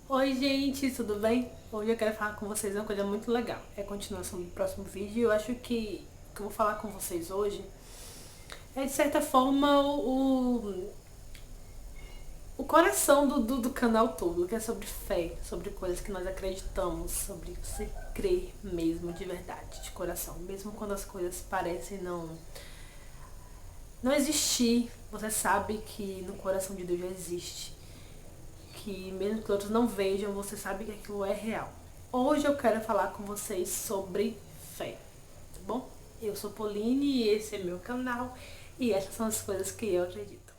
Oi gente, tudo bem? Hoje eu quero falar com vocês uma coisa muito legal. É a continuação do próximo vídeo. Eu acho que eu vou falar com vocês hoje é de certa forma o coração do canal todo, que é sobre fé, sobre coisas que nós acreditamos, sobre você crer mesmo de verdade, de coração. Mesmo quando as coisas parecem não existir, você sabe que no coração de Deus já existe. Que mesmo que outros não vejam, você sabe que aquilo é real. Hoje eu quero falar com vocês sobre fé, tá bom? Eu sou Pauline e esse é meu canal e essas são as coisas que eu acredito.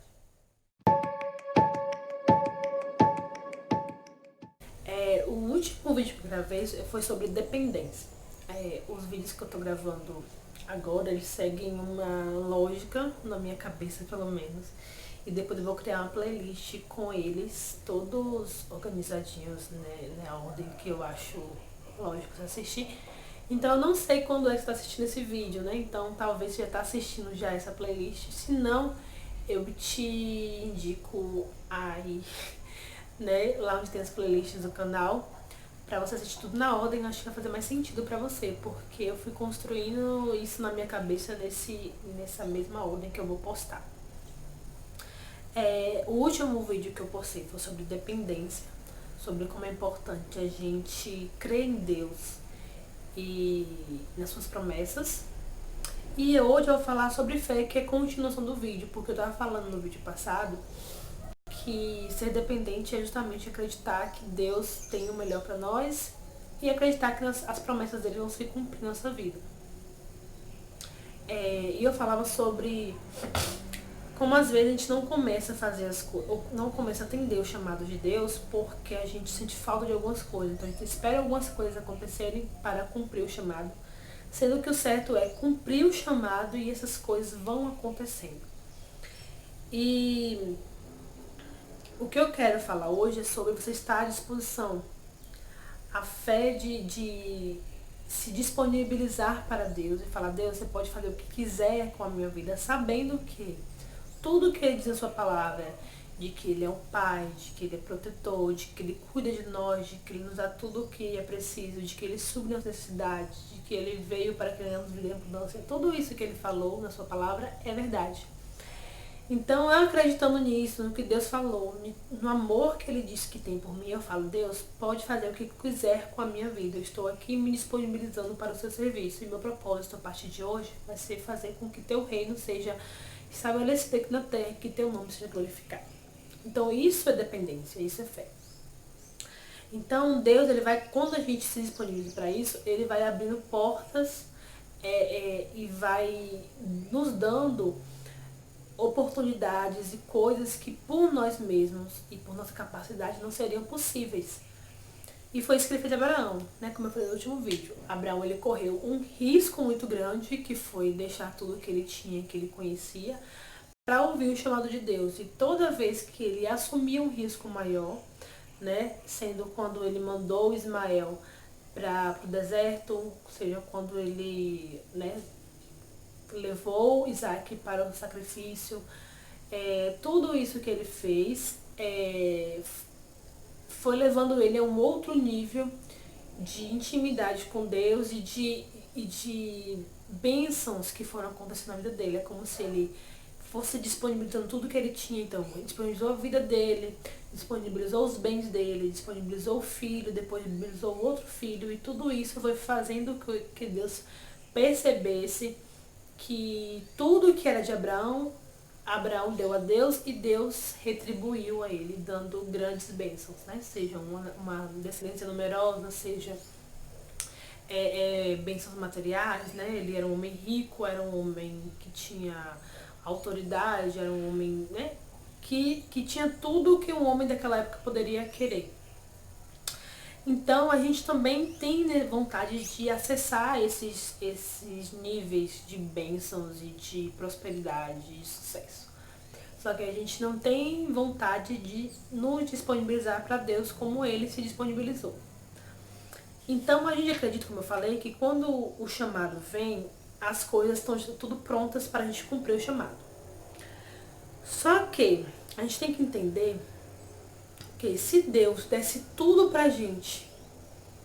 O último vídeo que eu gravei foi sobre dependência. Os vídeos que eu tô gravando agora, eles seguem uma lógica, na minha cabeça pelo menos. E depois eu vou criar uma playlist com eles, todos organizadinhos, né, na ordem que eu acho lógico de assistir. Então eu não sei quando é que você tá assistindo esse vídeo, né? Então talvez você já tá assistindo já essa playlist. Se não, eu te indico aí, né, lá onde tem as playlists do canal, pra você assistir tudo na ordem. Acho que vai fazer mais sentido pra você, porque eu fui construindo isso na minha cabeça nessa mesma ordem que eu vou postar. O último vídeo que eu postei foi sobre dependência, sobre como é importante a gente crer em Deus e nas suas promessas. E hoje eu vou falar sobre fé, que é continuação do vídeo, porque eu tava falando no vídeo passado que ser dependente é justamente acreditar que Deus tem o melhor para nós e acreditar que as promessas dele vão se cumprir na nossa vida. E eu falava sobre como às vezes a gente não começa a fazer as coisas, ou não começa a atender o chamado de Deus porque a gente sente falta de algumas coisas. Então a gente espera algumas coisas acontecerem para cumprir o chamado, sendo que o certo é cumprir o chamado e essas coisas vão acontecendo. E o que eu quero falar hoje é sobre você estar à disposição. A fé de se disponibilizar para Deus e falar: Deus, você pode fazer o que quiser com a minha vida, sabendo que tudo que Ele diz na sua palavra, de que Ele é um Pai, de que Ele é protetor, de que Ele cuida de nós, de que Ele nos dá tudo o que é preciso, de que Ele supre as necessidades, de que Ele veio para que nós vivamos abundância, tudo isso que Ele falou na sua palavra é verdade. Então, eu acreditando nisso, no que Deus falou, no amor que Ele disse que tem por mim, eu falo: Deus, pode fazer o que quiser com a minha vida. Eu estou aqui me disponibilizando para o seu serviço. E meu propósito a partir de hoje vai ser fazer com que teu reino seja estabelecido aqui na terra, que teu nome seja glorificado. Então, isso é dependência, isso é fé. Então, Deus, ele vai, quando a gente se disponibiliza para isso, Ele vai abrindo portas e vai nos dando oportunidades e coisas que por nós mesmos e por nossa capacidade não seriam possíveis. E foi isso que ele fez a Abraão, né? Como eu falei no último vídeo. Abraão, ele correu um risco muito grande, que foi deixar tudo que ele tinha, que ele conhecia, para ouvir o chamado de Deus. E toda vez que ele assumia um risco maior, né? Sendo quando ele mandou Ismael para o deserto, ou seja, quando ele, né, levou Isaac para o sacrifício. Tudo isso que ele fez foi levando ele a um outro nível de intimidade com Deus e de bênçãos que foram acontecendo na vida dele. É como se ele fosse disponibilizando tudo que ele tinha. Então, ele disponibilizou a vida dele, disponibilizou os bens dele, disponibilizou o filho, depois disponibilizou o outro filho, e tudo isso foi fazendo que Deus percebesse que tudo que era de Abraão, Abraão deu a Deus e Deus retribuiu a ele, dando grandes bênçãos, né? Seja uma descendência numerosa, seja bênçãos materiais, né? Ele era um homem rico, era um homem que tinha autoridade, era um homem, né, que tinha tudo que um homem daquela época poderia querer. Então a gente também tem, né, vontade de acessar esses níveis de bênçãos e de prosperidade e sucesso. Só que a gente não tem vontade de nos disponibilizar para Deus como Ele se disponibilizou. Então a gente acredita, como eu falei, que quando o chamado vem, as coisas estão tudo prontas para a gente cumprir o chamado. Só que a gente tem que entender Porque se Deus desse tudo pra gente,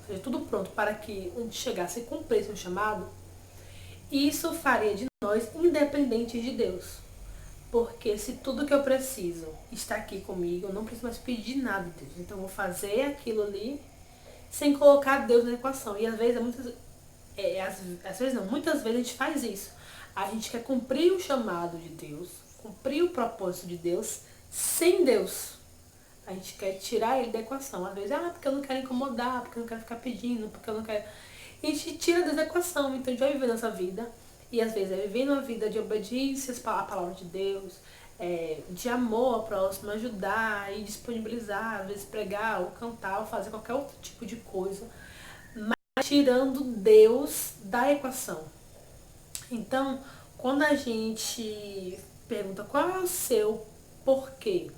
ou seja, tudo pronto para que a gente chegasse e cumprisse o chamado, isso faria de nós independentes de Deus. Porque se tudo que eu preciso está aqui comigo, eu não preciso mais pedir nada de Deus. Então eu vou fazer aquilo ali sem colocar Deus na equação. E às vezes, às vezes não, muitas vezes a gente faz isso. A gente quer cumprir o chamado de Deus, cumprir o propósito de Deus sem Deus. A gente quer tirar ele da equação. Às vezes, porque eu não quero incomodar, porque eu não quero ficar pedindo, porque eu não quero... E a gente tira Deus da equação. Então a gente vai viver nossa vida. E às vezes é vivendo uma vida de obediência à palavra de Deus, de amor ao próximo, ajudar e disponibilizar, às vezes pregar, ou cantar, ou fazer qualquer outro tipo de coisa, mas tirando Deus da equação. Então, quando a gente pergunta qual é o seu porquê,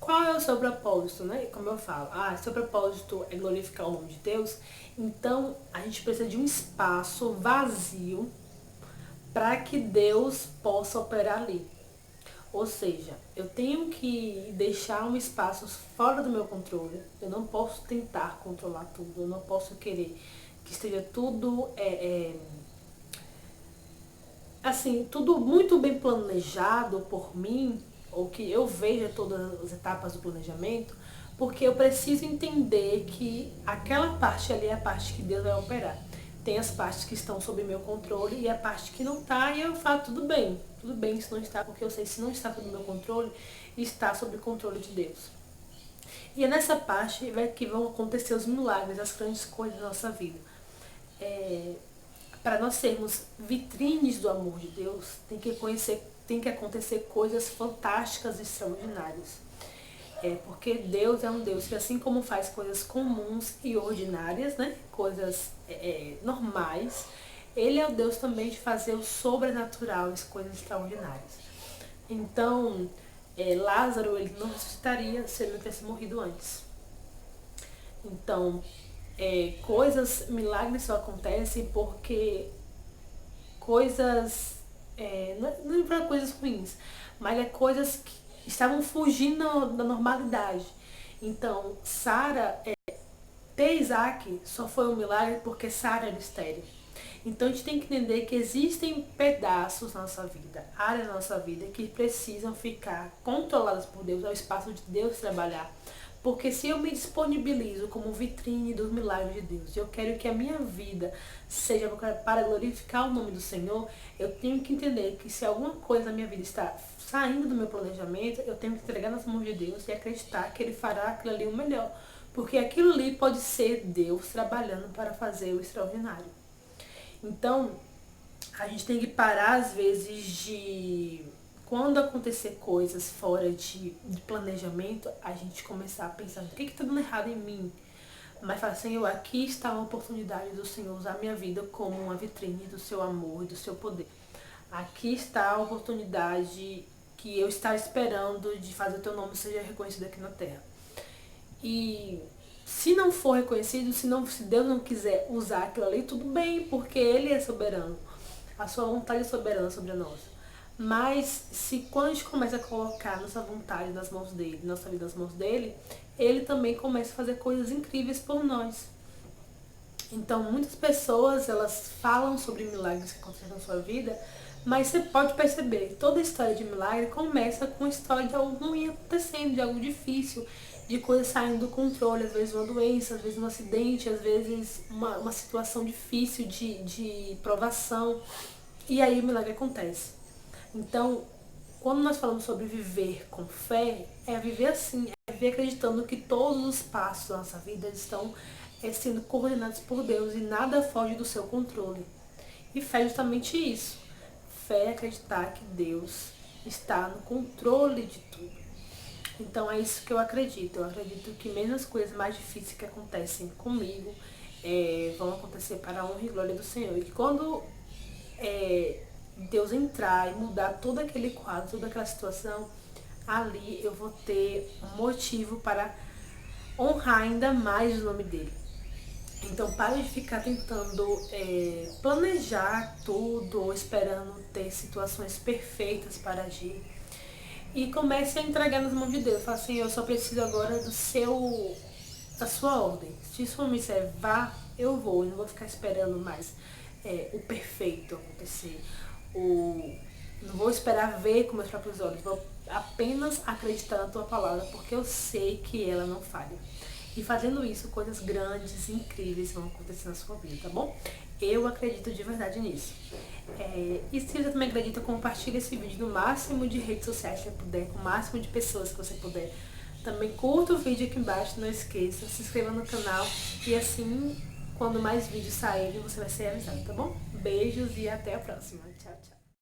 qual é o seu propósito, né? Como eu falo, seu propósito é glorificar o nome de Deus, então a gente precisa de um espaço vazio para que Deus possa operar ali. Ou seja, eu tenho que deixar um espaço fora do meu controle. Eu não posso tentar controlar tudo. Eu não posso querer que esteja tudo assim, tudo muito bem planejado por mim, ou que eu veja todas as etapas do planejamento, porque eu preciso entender que aquela parte ali é a parte que Deus vai operar. Tem as partes que estão sob meu controle e a parte que não está, e eu falo, tudo bem se não está, porque eu sei se não está sob meu controle, está sob o controle de Deus. E é nessa parte que vão acontecer os milagres, as grandes coisas da nossa vida. Para nós sermos vitrines do amor de Deus, tem que acontecer coisas fantásticas e extraordinárias. Porque Deus é um Deus que, assim como faz coisas comuns e ordinárias, né, coisas normais, Ele é o Deus também de fazer o sobrenatural, as coisas extraordinárias. Então, Lázaro, ele não ressuscitaria se ele não tivesse morrido antes. Então, milagres só acontecem porque coisas, não é para coisas ruins, mas é coisas que estavam fugindo da normalidade. Então, Sara, ter Isaac só foi um milagre porque Sara era estéril. Então a gente tem que entender que existem pedaços na nossa vida, áreas na nossa vida que precisam ficar controladas por Deus, é o espaço de Deus trabalhar. Porque se eu me disponibilizo como vitrine dos milagres de Deus, e eu quero que a minha vida seja para glorificar o nome do Senhor, eu tenho que entender que se alguma coisa na minha vida está saindo do meu planejamento, eu tenho que entregar nas mãos de Deus e acreditar que Ele fará aquilo ali o melhor. Porque aquilo ali pode ser Deus trabalhando para fazer o extraordinário. Então, a gente tem que parar às vezes quando acontecer coisas fora de planejamento, a gente começar a pensar, o que está dando errado em mim? Mas falar, Senhor, aqui está a oportunidade do Senhor usar minha vida como uma vitrine do seu amor e do seu poder. Aqui está a oportunidade que eu estava esperando de fazer o teu nome seja reconhecido aqui na terra. E se não for reconhecido, se Deus não quiser usar aquilo ali, tudo bem, porque Ele é soberano. A sua vontade é soberana sobre a nossa. Mas se quando a gente começa a colocar nossa vontade nas mãos dele, nossa vida nas mãos dele, Ele também começa a fazer coisas incríveis por nós. Então muitas pessoas, elas falam sobre milagres que acontecem na sua vida, mas você pode perceber, toda história de milagre começa com a história de algo ruim acontecendo, de algo difícil, de coisas saindo do controle, às vezes uma doença, às vezes um acidente, às vezes uma situação difícil de provação, e aí o milagre acontece. Então, quando nós falamos sobre viver com fé, é viver assim, é viver acreditando que todos os passos da nossa vida estão sendo coordenados por Deus e nada foge do seu controle. E fé é justamente isso. Fé é acreditar que Deus está no controle de tudo. Então é isso que eu acredito. Eu acredito que mesmo as coisas mais difíceis que acontecem comigo vão acontecer para a honra e glória do Senhor. E que quando Deus entrar e mudar todo aquele quadro, toda aquela situação, ali eu vou ter um motivo para honrar ainda mais o nome dele. Então pare de ficar tentando planejar tudo ou esperando ter situações perfeitas para agir. E comece a entregar nas mãos de Deus. Fala assim, eu só preciso agora da sua ordem. Se isso for me disser, vá, eu vou. Eu não vou ficar esperando mais o perfeito acontecer. Não vou esperar ver com meus próprios olhos. Vou apenas acreditar na tua palavra, porque eu sei que ela não falha. E fazendo isso, coisas grandes, incríveis vão acontecer na sua vida, tá bom? Eu acredito de verdade nisso. E se você também acredita, compartilhe esse vídeo no máximo de redes sociais que você puder, com o máximo de pessoas que você puder. Também curta o vídeo aqui embaixo, não esqueça, se inscreva no canal e assim, quando mais vídeos saírem, você vai ser avisado, tá bom? Beijos e até a próxima. Tchau, tchau.